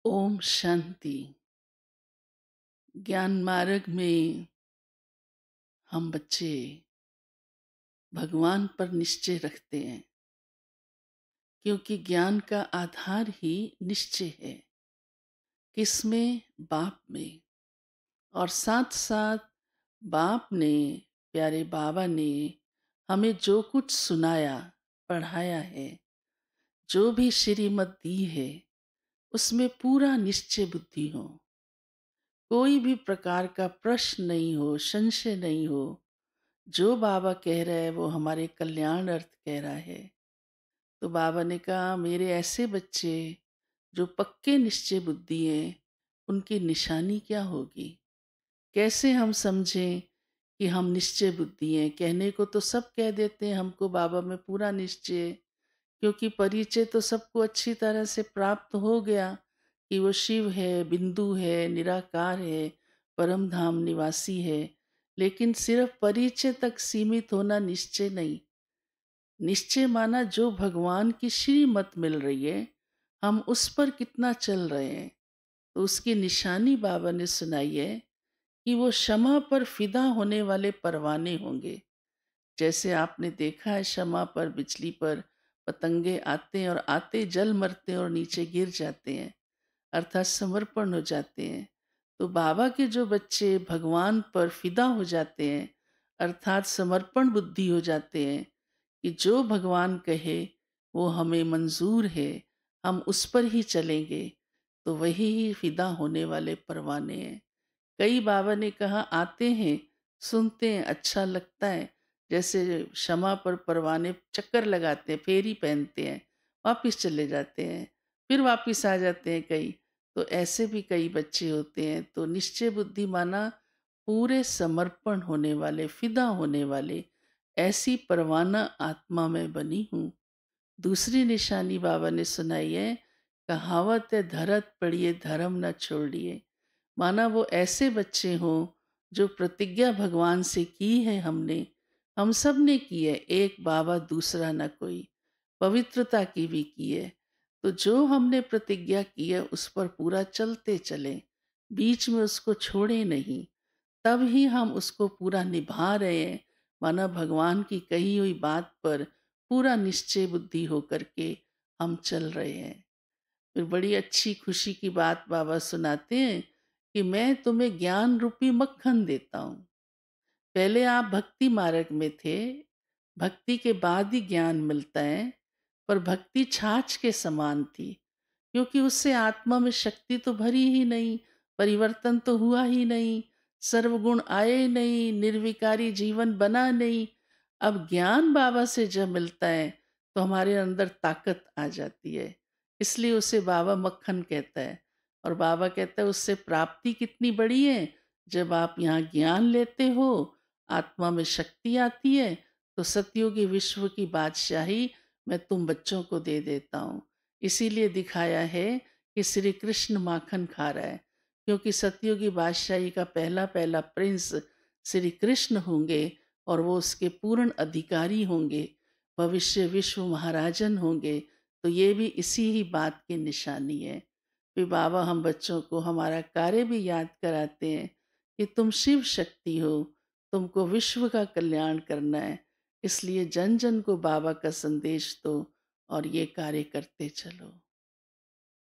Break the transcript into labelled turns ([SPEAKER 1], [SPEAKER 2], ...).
[SPEAKER 1] ओम शांति। ज्ञान मार्ग में हम बच्चे भगवान पर निश्चय रखते हैं, क्योंकि ज्ञान का आधार ही निश्चय है। किसमें? बाप में। और साथ साथ बाप ने, प्यारे बाबा ने हमें जो कुछ सुनाया, पढ़ाया है, जो भी श्रीमत दी है, उसमें पूरा निश्चय बुद्धि हो। कोई भी प्रकार का प्रश्न नहीं हो, संशय नहीं हो। जो बाबा कह रहा है वो हमारे कल्याण अर्थ कह रहा है। तो बाबा ने कहा, मेरे ऐसे बच्चे जो पक्के निश्चय बुद्धि हैं, उनकी निशानी क्या होगी? कैसे हम समझें कि हम निश्चय बुद्धि हैं? कहने को तो सब कह देते हैं हमको बाबा में पूरा निश्चय है, क्योंकि परिचय तो सबको अच्छी तरह से प्राप्त हो गया कि वो शिव है, बिंदु है, निराकार है, परम धाम निवासी है। लेकिन सिर्फ परिचय तक सीमित होना निश्चय नहीं। निश्चय माना जो भगवान की श्रीमत मिल रही है, हम उस पर कितना चल रहे हैं। तो उसकी निशानी बाबा ने सुनाई है कि वो क्षमा पर फिदा होने वाले परवाने होंगे। जैसे आपने देखा है, क्षमा पर, बिजली पर पतंगे आते हैं और आते जल मरते हैं और नीचे गिर जाते हैं, अर्थात समर्पण हो जाते हैं। तो बाबा के जो बच्चे भगवान पर फिदा हो जाते हैं, अर्थात समर्पण बुद्धि हो जाते हैं कि जो भगवान कहे वो हमें मंजूर है, हम उस पर ही चलेंगे, तो वही ही फिदा होने वाले परवाने हैं। कई बाबा ने कहा, आते हैं, सुनते हैं, अच्छा लगता है, जैसे क्षमा पर परवाने चक्कर लगाते हैं, फेरी पहनते हैं, वापिस चले जाते हैं, फिर वापिस आ जाते हैं कई। तो ऐसे भी कई बच्चे होते हैं। तो निश्चय बुद्धि माना पूरे समर्पण होने वाले, फिदा होने वाले, ऐसी परवाना आत्मा में बनी हूँ। दूसरी निशानी बाबा ने सुनाई है, कहावत है, धरत पड़िए धर्म न छोड़िए। माना वो ऐसे बच्चे हों जो प्रतिज्ञा भगवान से की है, हम सब ने की है, एक बाबा दूसरा न कोई, पवित्रता की भी की है। तो जो हमने प्रतिज्ञा की है उस पर पूरा चलते चले, बीच में उसको छोड़े नहीं, तब ही हम उसको पूरा निभा रहे हैं। माना भगवान की कही हुई बात पर पूरा निश्चय बुद्धि होकर के हम चल रहे हैं। फिर बड़ी अच्छी खुशी की बात बाबा सुनाते हैं कि मैं तुम्हें ज्ञान रूपी मक्खन देता हूँ। पहले आप भक्ति मार्ग में थे, भक्ति के बाद ही ज्ञान मिलता है, पर भक्ति छाछ के समान थी, क्योंकि उससे आत्मा में शक्ति तो भरी ही नहीं, परिवर्तन तो हुआ ही नहीं, सर्वगुण आए नहीं, निर्विकारी जीवन बना नहीं। अब ज्ञान बाबा से जब मिलता है तो हमारे अंदर ताकत आ जाती है, इसलिए उसे बाबा मक्खन कहता है। और बाबा कहता है उससे प्राप्ति कितनी बड़ी है, जब आप यहाँ ज्ञान लेते हो, आत्मा में शक्ति आती है, तो सतयुगी विश्व की बादशाही मैं तुम बच्चों को दे देता हूँ। इसीलिए दिखाया है कि श्री कृष्ण माखन खा रहा है, क्योंकि सतयुगी बादशाही का पहला पहला प्रिंस श्री कृष्ण होंगे और वो उसके पूर्ण अधिकारी होंगे, भविष्य विश्व महाराजन होंगे। तो ये भी इसी ही बात की निशानी है। फिर बाबा हम बच्चों को हमारा कार्य भी याद कराते हैं कि तुम शिव शक्ति हो, तुमको विश्व का कल्याण करना है, इसलिए जन जन को बाबा का संदेश दो और ये कार्य करते चलो।